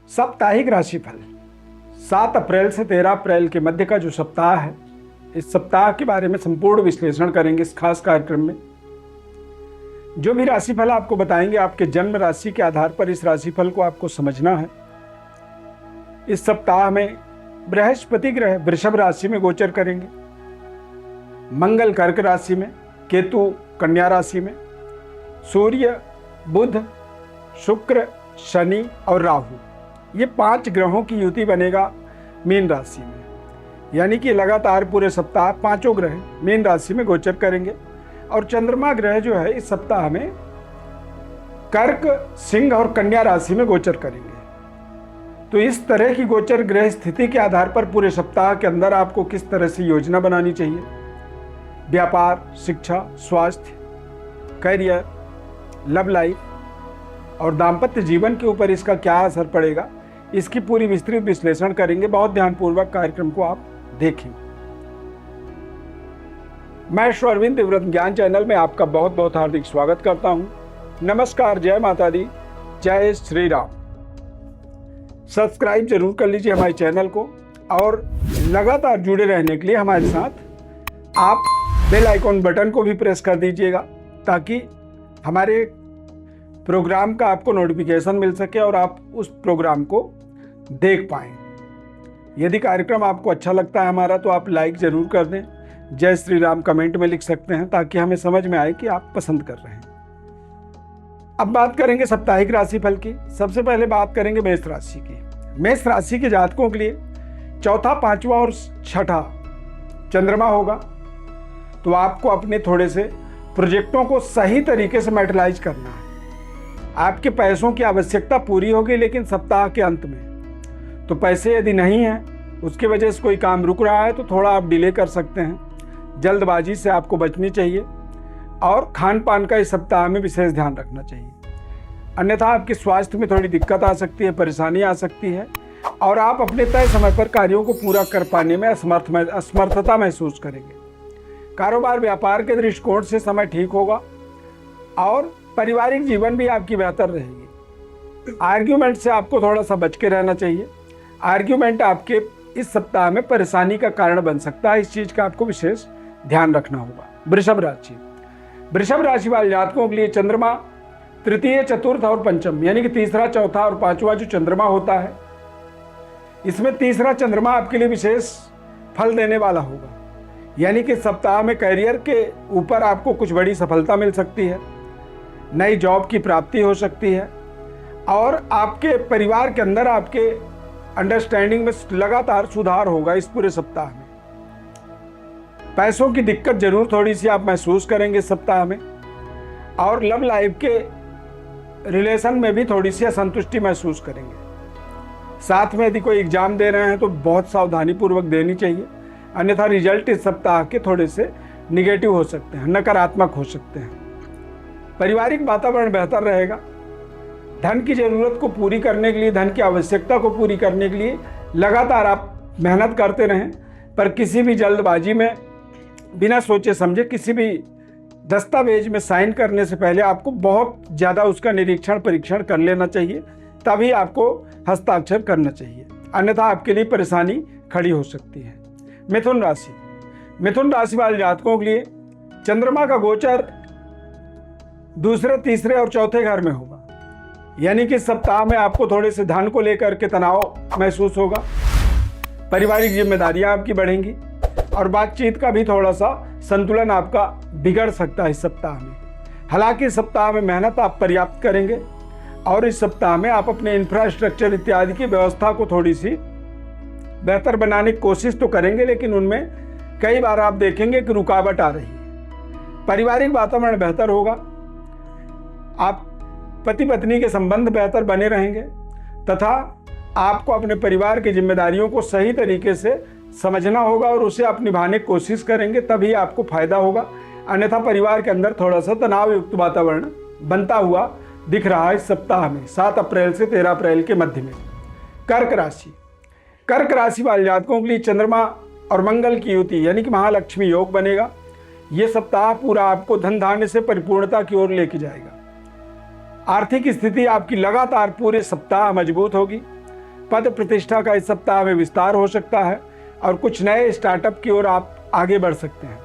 साप्ताहिक राशिफल 7 अप्रैल से 13 अप्रैल के मध्य का जो सप्ताह है, इस सप्ताह के बारे में संपूर्ण विश्लेषण करेंगे इस खास कार्यक्रम में। जो भी राशिफल आपको बताएंगे, आपके जन्म राशि के आधार पर इस राशिफल को आपको समझना है। इस सप्ताह में बृहस्पति ग्रह वृषभ राशि में गोचर करेंगे, मंगल कर्क राशि में, केतु कन्या राशि में, सूर्य, बुध, शुक्र, शनि और राहु, ये 5 ग्रहों की युति बनेगा मीन राशि में। यानी कि लगातार पूरे सप्ताह 5 ग्रह मीन राशि में गोचर करेंगे और चंद्रमा ग्रह जो है इस सप्ताह में कर्क, सिंह और कन्या राशि में गोचर करेंगे। तो इस तरह की गोचर ग्रह स्थिति के आधार पर पूरे सप्ताह के अंदर आपको किस तरह से योजना बनानी चाहिए, व्यापार, शिक्षा, स्वास्थ्य, करियर, लव लाइफ और दाम्पत्य जीवन के ऊपर इसका क्या असर पड़ेगा, इसकी पूरी विस्तृत विश्लेषण करेंगे। बहुत ध्यानपूर्वक कार्यक्रम को आप देखें। मैं श्री अरविंद तीव्रत ज्ञान चैनल में आपका बहुत बहुत हार्दिक स्वागत करता हूं। नमस्कार, जय माता दी, जय श्री राम। सब्सक्राइब जरूर कर लीजिए हमारे चैनल को और लगातार जुड़े रहने के लिए हमारे साथ आप बेल आइकॉन बटन को भी प्रेस कर दीजिएगा, ताकि हमारे प्रोग्राम का आपको नोटिफिकेशन मिल सके और आप उस प्रोग्राम को देख पाएं। यदि कार्यक्रम आपको अच्छा लगता है हमारा, तो आप लाइक ज़रूर कर दें, जय श्री राम कमेंट में लिख सकते हैं, ताकि हमें समझ में आए कि आप पसंद कर रहे हैं। अब बात करेंगे साप्ताहिक राशिफल की। सबसे पहले बात करेंगे मेष राशि की। मेष राशि के जातकों के लिए चौथा, 5वां और 6ठा चंद्रमा होगा, तो आपको अपने थोड़े से प्रोजेक्टों को सही तरीके से मैटलाइज करना है। आपके पैसों की आवश्यकता पूरी होगी, लेकिन सप्ताह के अंत में तो पैसे यदि नहीं हैं, उसकी वजह से कोई काम रुक रहा है, तो थोड़ा आप डिले कर सकते हैं। जल्दबाजी से आपको बचनी चाहिए और खान पान का इस सप्ताह में विशेष ध्यान रखना चाहिए, अन्यथा आपके स्वास्थ्य में थोड़ी दिक्कत आ सकती है, परेशानी आ सकती है और आप अपने तय समय पर कार्यों को पूरा कर पाने में असमर्थता महसूस करेंगे। कारोबार, व्यापार के दृष्टिकोण से समय ठीक होगा और पारिवारिक जीवन भी आपकी बेहतर रहेगी। आर्ग्यूमेंट से आपको थोड़ा सा बच के रहना चाहिए। आर्ग्यूमेंट आपके इस सप्ताह में परेशानी का कारण बन सकता है, इस चीज़ का आपको विशेष ध्यान रखना होगा। वृषभ राशि वाले जातकों के लिए चंद्रमा तृतीय, चतुर्थ और पंचम, यानी कि तीसरा, चौथा और 5वां जो चंद्रमा होता है, इसमें तीसरा चंद्रमा आपके लिए विशेष फल देने वाला होगा। यानी कि सप्ताह में करियर के ऊपर आपको कुछ बड़ी सफलता मिल सकती है, नई जॉब की प्राप्ति हो सकती है और आपके परिवार के अंदर आपके अंडरस्टैंडिंग में लगातार सुधार होगा इस पूरे सप्ताह में। पैसों की दिक्कत जरूर थोड़ी सी आप महसूस करेंगे इस सप्ताह में और लव लाइफ के रिलेशन में भी थोड़ी सी असंतुष्टि महसूस करेंगे। साथ में यदि कोई एग्जाम दे रहे हैं तो बहुत सावधानी पूर्वक देनी चाहिए, अन्यथा रिजल्ट इस सप्ताह के थोड़े से निगेटिव हो सकते हैं, नकारात्मक हो सकते हैं। पारिवारिक वातावरण बेहतर रहेगा। धन की जरूरत को पूरी करने के लिए, धन की आवश्यकता को पूरी करने के लिए लगातार आप मेहनत करते रहें, पर किसी भी जल्दबाजी में बिना सोचे समझे किसी भी दस्तावेज में साइन करने से पहले आपको बहुत ज़्यादा उसका निरीक्षण परीक्षण कर लेना चाहिए, तभी आपको हस्ताक्षर करना चाहिए, अन्यथा आपके लिए परेशानी खड़ी हो सकती है। मिथुन राशि वाले जातकों के लिए चंद्रमा का गोचर दूसरे, तीसरे और चौथे घर में होगा। यानी कि सप्ताह में आपको थोड़े से धन को लेकर के तनाव महसूस होगा, पारिवारिक जिम्मेदारियां आपकी बढ़ेंगी और बातचीत का भी थोड़ा सा संतुलन आपका बिगड़ सकता है इस सप्ताह में। हालांकि इस सप्ताह में मेहनत आप पर्याप्त करेंगे और इस सप्ताह में आप अपने इंफ्रास्ट्रक्चर इत्यादि की व्यवस्था को थोड़ी सी बेहतर बनाने की कोशिश तो करेंगे, लेकिन उनमें कई बार आप देखेंगे कि रुकावट आ रही है। पारिवारिक वातावरण बेहतर होगा, आप पति पत्नी के संबंध बेहतर बने रहेंगे तथा आपको अपने परिवार की जिम्मेदारियों को सही तरीके से समझना होगा और उसे आप निभाने की कोशिश करेंगे, तभी आपको फायदा होगा। अन्यथा परिवार के अंदर थोड़ा सा तनाव युक्त वातावरण बनता हुआ दिख रहा है इस सप्ताह में, 7 अप्रैल से 13 अप्रैल के मध्य में। कर्क राशि वाले जातकों के लिए चंद्रमा और मंगल की युति यानी कि महालक्ष्मी योग बनेगा। ये सप्ताह पूरा आपको धन धान्य से परिपूर्णता की ओर लेके जाएगा। आर्थिक स्थिति आपकी लगातार पूरे सप्ताह मजबूत होगी। पद प्रतिष्ठा का इस सप्ताह में विस्तार हो सकता है और कुछ नए स्टार्टअप की ओर आप आगे बढ़ सकते हैं।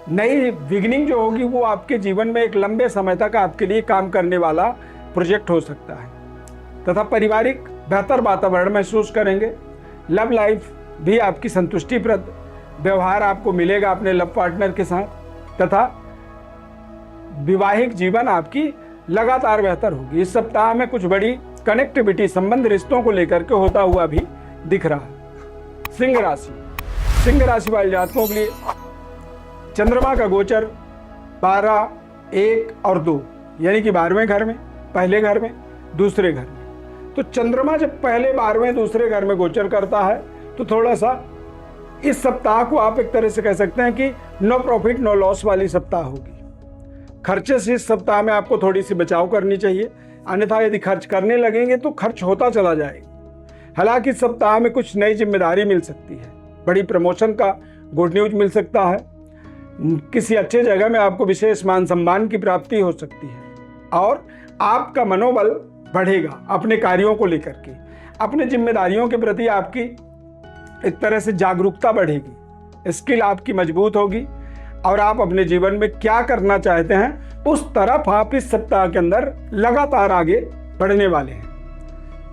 नई बिगिनिंग जो होगी वो आपके जीवन में एक लंबे समय तक आपके लिए काम करने वाला प्रोजेक्ट हो सकता है तथा पारिवारिक बेहतर वातावरण महसूस करेंगे। लव लाइफ भी आपकी संतुष्टिप्रद व्यवहार आपको मिलेगा अपने लव पार्टनर के साथ तथा वैवाहिक जीवन आपकी लगातार बेहतर होगी। इस सप्ताह में कुछ बड़ी कनेक्टिविटी संबंध रिश्तों को लेकर के होता हुआ भी दिख रहा है। सिंह राशि वाले जातकों के लिए चंद्रमा का गोचर 12, 1 और 2 यानी कि 12वें घर में, पहले घर में, दूसरे घर में। तो चंद्रमा जब पहले 12वें दूसरे घर में गोचर करता है तो थोड़ा सा इस सप्ताह को आप एक तरह से कह सकते हैं कि नो प्रॉफिट नो लॉस वाली सप्ताह होगी। खर्चे से इस सप्ताह में आपको थोड़ी सी बचाव करनी चाहिए, अन्यथा यदि खर्च करने लगेंगे तो खर्च होता चला जाएगा। हालांकि इस सप्ताह में कुछ नई जिम्मेदारी मिल सकती है, बड़ी प्रमोशन का गुड न्यूज मिल सकता है, किसी अच्छे जगह में आपको विशेष मान सम्मान की प्राप्ति हो सकती है और आपका मनोबल बढ़ेगा अपने कार्यों को लेकर के। अपने जिम्मेदारियों के प्रति आपकी एक तरह से जागरूकता बढ़ेगी, स्किल आपकी मजबूत होगी और आप अपने जीवन में क्या करना चाहते हैं उस तरफ आप इस सप्ताह के अंदर लगातार आगे बढ़ने वाले हैं।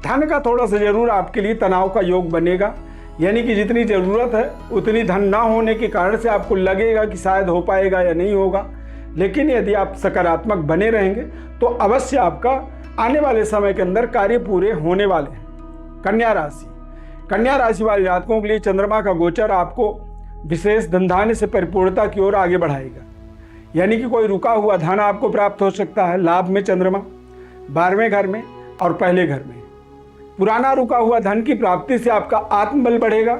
धन का थोड़ा सा जरूर आपके लिए तनाव का योग बनेगा, यानी कि जितनी ज़रूरत है उतनी धन ना होने के कारण से आपको लगेगा कि शायद हो पाएगा या नहीं होगा, लेकिन यदि आप सकारात्मक बने रहेंगे तो अवश्य आपका आने वाले समय के अंदर कार्य पूरे होने वाले हैं। कन्या राशि वाले जातकों के लिए चंद्रमा का गोचर आपको विशेष धनधान्य से परिपूर्णता की ओर आगे बढ़ाएगा, यानी कि कोई रुका हुआ धन आपको प्राप्त हो सकता है। लाभ में चंद्रमा 12वें घर में और पहले घर में, पुराना रुका हुआ धन की प्राप्ति से आपका आत्मबल बढ़ेगा।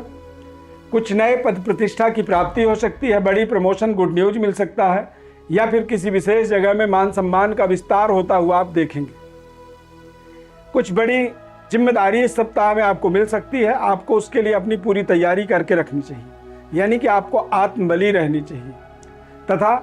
कुछ नए पद प्रतिष्ठा की प्राप्ति हो सकती है, बड़ी प्रमोशन गुड न्यूज मिल सकता है या फिर किसी विशेष जगह में मान सम्मान का विस्तार होता हुआ आप देखेंगे। कुछ बड़ी जिम्मेदारी इस सप्ताह में आपको मिल सकती है, आपको उसके लिए अपनी पूरी तैयारी करके रखनी चाहिए, यानी कि आपको आत्मबली रहनी चाहिए तथा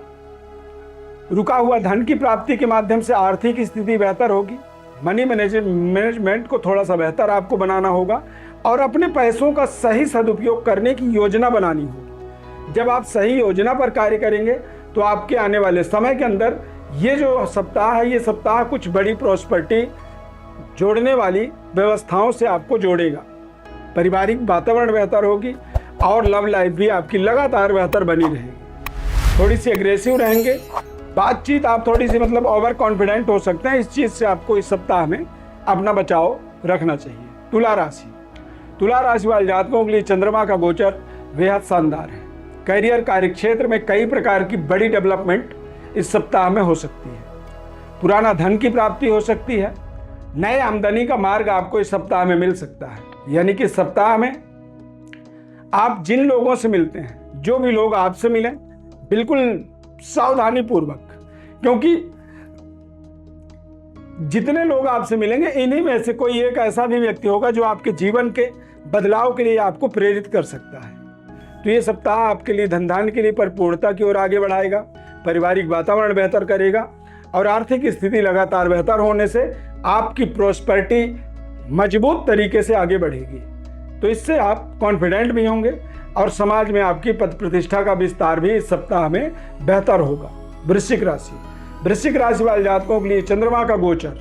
रुका हुआ धन की प्राप्ति के माध्यम से आर्थिक स्थिति बेहतर होगी। मनी मैनेजमेंट को थोड़ा सा बेहतर आपको बनाना होगा और अपने पैसों का सही सदुपयोग करने की योजना बनानी होगी। जब आप सही योजना पर कार्य करेंगे तो आपके आने वाले समय के अंदर ये जो सप्ताह है, ये सप्ताह कुछ बड़ी प्रॉस्पेरिटी जोड़ने वाली व्यवस्थाओं से आपको जोड़ेगा। पारिवारिक वातावरण बेहतर होगी और लव लाइफ भी आपकी लगातार बेहतर बनी रहेगी। थोड़ी सी एग्रेसिव रहेंगे, बातचीत आप थोड़ी सी मतलब ओवर कॉन्फिडेंट हो सकते हैं, इस चीज़ से आपको इस सप्ताह में अपना बचाव रखना चाहिए। तुला राशि वाले जातकों के लिए चंद्रमा का गोचर बेहद शानदार है। करियर कार्य क्षेत्र में कई प्रकार की बड़ी डेवलपमेंट इस सप्ताह में हो सकती है। पुराना धन की प्राप्ति हो सकती है, नए आमदनी का मार्ग आपको इस सप्ताह में मिल सकता है, यानी कि सप्ताह में आप जिन लोगों से मिलते हैं, जो भी लोग आपसे मिलें, बिल्कुल सावधानी पूर्वक, क्योंकि जितने लोग आपसे मिलेंगे इन्हीं में से कोई एक ऐसा भी व्यक्ति होगा जो आपके जीवन के बदलाव के लिए आपको प्रेरित कर सकता है। तो ये सप्ताह आपके लिए धन के लिए परिपूर्णता की ओर आगे बढ़ाएगा, पारिवारिक वातावरण बेहतर करेगा और आर्थिक स्थिति लगातार बेहतर होने से आपकी प्रॉस्पेरिटी मजबूत तरीके से आगे बढ़ेगी। तो इससे आप कॉन्फिडेंट भी होंगे और समाज में आपकी पद प्रतिष्ठा का विस्तार भी इस सप्ताह में बेहतर होगा। वृश्चिक राशि वाले जातकों के लिए चंद्रमा का गोचर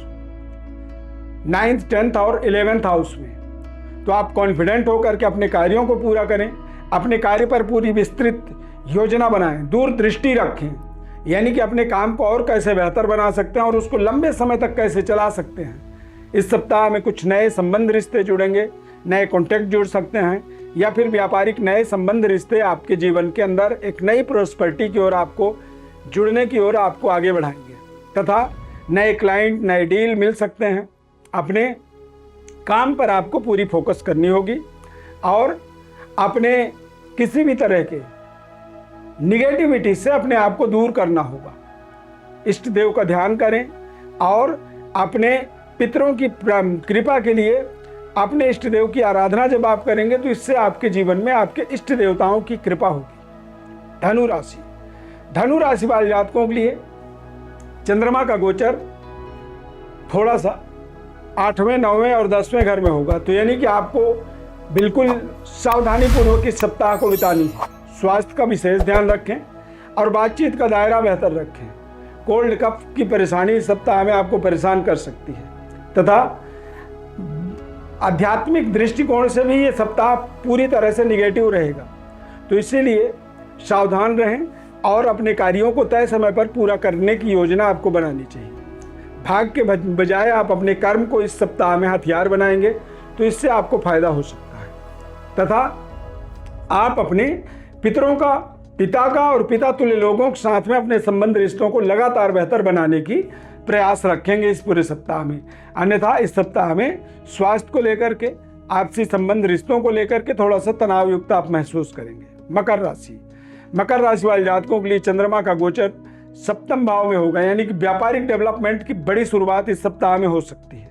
9th, 10th और 11th हाउस में, तो आप कॉन्फिडेंट होकर के अपने कार्यों को पूरा करें, अपने कार्य पर पूरी विस्तृत योजना बनाएं, दूरदृष्टि रखें, यानी कि अपने काम को और कैसे बेहतर बना सकते हैं और उसको लंबे समय तक कैसे चला सकते हैं। इस सप्ताह में कुछ नए संबंध रिश्ते जुड़ेंगे, नए कॉन्टैक्ट जुड़ सकते हैं या फिर व्यापारिक नए संबंध रिश्ते आपके जीवन के अंदर एक नई प्रॉस्पेरिटी की ओर आपको जुड़ने की ओर आपको आगे बढ़ाएंगे तथा नए क्लाइंट, नए डील मिल सकते हैं। अपने काम पर आपको पूरी फोकस करनी होगी और अपने किसी भी तरह के निगेटिविटी से अपने आप को दूर करना होगा। इष्ट देव का ध्यान करें और अपने पितरों की कृपा के लिए अपने इष्ट देव की आराधना जब आप करेंगे तो इससे आपके जीवन में आपके इष्ट देवताओं की कृपा होगी। धनु राशि वाले जातकों के लिए चंद्रमा का गोचर थोड़ा सा 8वें, 9वें और 10वें घर में होगा। तो यानी कि आपको बिल्कुल सावधानी पूर्वक इस सप्ताह को बितानी है। स्वास्थ्य का विशेष ध्यान रखें और बातचीत का दायरा बेहतर रखें। कोल्ड कफ की परेशानी इस सप्ताह में आपको परेशान कर सकती है तथा आध्यात्मिक दृष्टिकोण से भी ये सप्ताह पूरी तरह से निगेटिव रहेगा। तो इसीलिए सावधान रहें और अपने कार्यों को तय समय पर पूरा करने की योजना आपको बनानी चाहिए। भाग के बजाय आप अपने कर्म को इस सप्ताह में हथियार बनाएंगे तो इससे आपको फायदा हो सकता है तथा आप अपने पिता का और पिता तुल्य लोगों के साथ में अपने संबंध रिश्तों को लगातार बेहतर बनाने की प्रयास रखेंगे इस पूरे सप्ताह में। अन्यथा इस सप्ताह में स्वास्थ्य को लेकर के, आपसी संबंध रिश्तों को लेकर के थोड़ा सा तनाव युक्त आप महसूस करेंगे। मकर राशि वाले जातकों के लिए चंद्रमा का गोचर 7वें भाव में होगा, यानी कि व्यापारिक डेवलपमेंट की बड़ी शुरुआत इस सप्ताह में हो सकती है।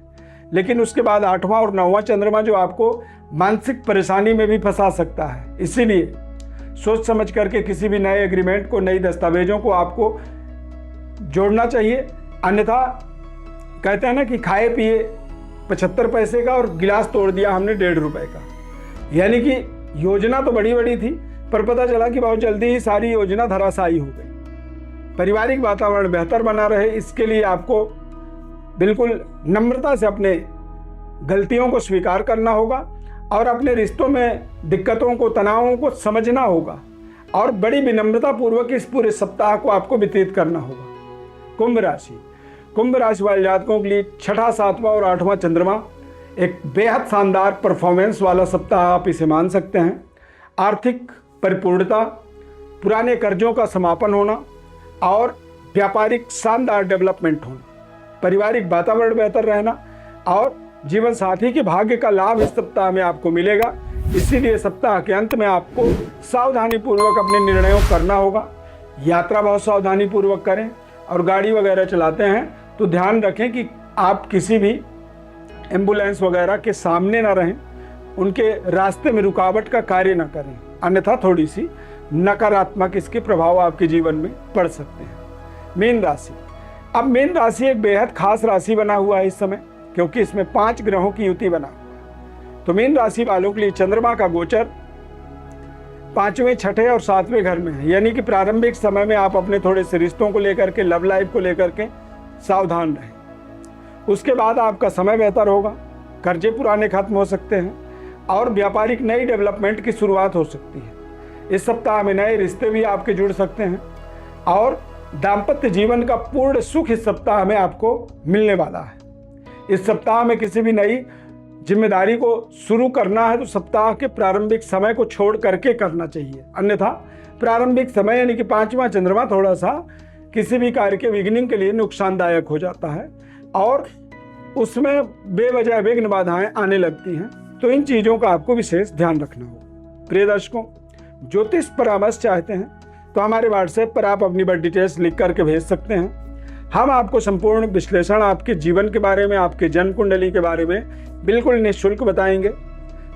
लेकिन उसके बाद 8वां और 9वां चंद्रमा जो आपको मानसिक परेशानी में भी फंसा सकता है। इसीलिए सोच समझ करके किसी भी नए एग्रीमेंट को, नई दस्तावेजों को आपको जोड़ना चाहिए। अन्यथा कहते हैं ना कि खाए पिए 75 पैसे का और गिलास तोड़ दिया हमने 1.5 रुपए का। यानी कि योजना तो बड़ी थी पर पता चला कि बहुत जल्दी ही सारी योजना धराशायी हो गई। पारिवारिक वातावरण बेहतर बना रहे, इसके लिए आपको बिल्कुल नम्रता से अपने गलतियों को स्वीकार करना होगा और अपने रिश्तों में दिक्कतों को, तनावों को समझना होगा और बड़ी विनम्रता पूर्वक इस पूरे सप्ताह को आपको व्यतीत करना होगा। कुंभ राशि वाले जातकों के लिए 6वां, 7वां और 8वां चंद्रमा एक बेहद शानदार परफॉर्मेंस वाला सप्ताह आप इसे मान सकते हैं। आर्थिक परिपूर्णता, पुराने कर्जों का समापन होना और व्यापारिक शानदार डेवलपमेंट होना, पारिवारिक वातावरण बेहतर रहना और जीवन साथी के भाग्य का लाभ इस सप्ताह में आपको मिलेगा। इसीलिए सप्ताह के अंत में आपको सावधानी पूर्वक अपने निर्णयों करना होगा। यात्रा बहुत सावधानी पूर्वक करें और गाड़ी वगैरह चलाते हैं तो ध्यान रखें कि आप किसी भी एम्बुलेंस वगैरह के सामने ना रहें, उनके रास्ते में रुकावट का कार्य ना करें, अन्यथा थोड़ी सी नकारात्मक इसके प्रभाव आपके जीवन में पड़ सकते हैं। मीन राशि, अब मीन राशि एक बेहद खास राशि बना हुआ है इस समय, क्योंकि इसमें 5 ग्रहों की युति बना। तो मीन राशि वालों के लिए चंद्रमा का गोचर 5वें, 6ठे और 7वें घर में है, यानी कि प्रारंभिक समय में आप अपने थोड़े से रिश्तों को लेकर के, लव लाइफ को लेकर के सावधान रहें। उसके बाद आपका समय बेहतर होगा, कर्जे पुराने खत्म हो सकते हैं और व्यापारिक नई डेवलपमेंट की शुरुआत हो सकती है। इस सप्ताह में नए रिश्ते भी आपके जुड़ सकते हैं और दाम्पत्य जीवन का पूर्ण सुख इस सप्ताह में आपको मिलने वाला है। इस सप्ताह में किसी भी नई जिम्मेदारी को शुरू करना है तो सप्ताह के प्रारंभिक समय को छोड़ करके करना चाहिए, अन्यथा प्रारंभिक समय यानी कि 5वां चंद्रमा थोड़ा सा किसी भी कार्य के बिगिनिंग के लिए नुकसानदायक हो जाता है और उसमें बेवजह विघ्न बाधाएं आने लगती हैं। तो इन चीज़ों का आपको विशेष ध्यान रखना होगा। प्रिय दर्शकों, ज्योतिष परामर्श चाहते हैं तो हमारे व्हाट्सएप पर आप अपनी बर्थ डिटेल्स लिख करके भेज सकते हैं। हम आपको संपूर्ण विश्लेषण आपके जीवन के बारे में, आपके जन्म कुंडली के बारे में बिल्कुल निःशुल्क बताएंगे।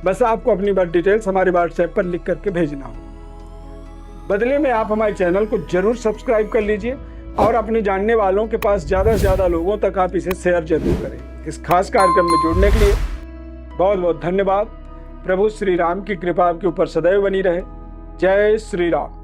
बस आपको अपनी बर्थ डिटेल्स हमारे व्हाट्सएप पर लिख करके भेजना होगा। बदले में आप हमारे चैनल को जरूर सब्सक्राइब कर लीजिए और अपने जानने वालों के पास ज़्यादा से ज़्यादा लोगों तक आप इसे शेयर जरूर करें। इस खास कार्यक्रम में जुड़ने के लिए बहुत बहुत धन्यवाद। प्रभु श्री राम की कृपा आपके ऊपर सदैव बनी रहे। जय श्री राम।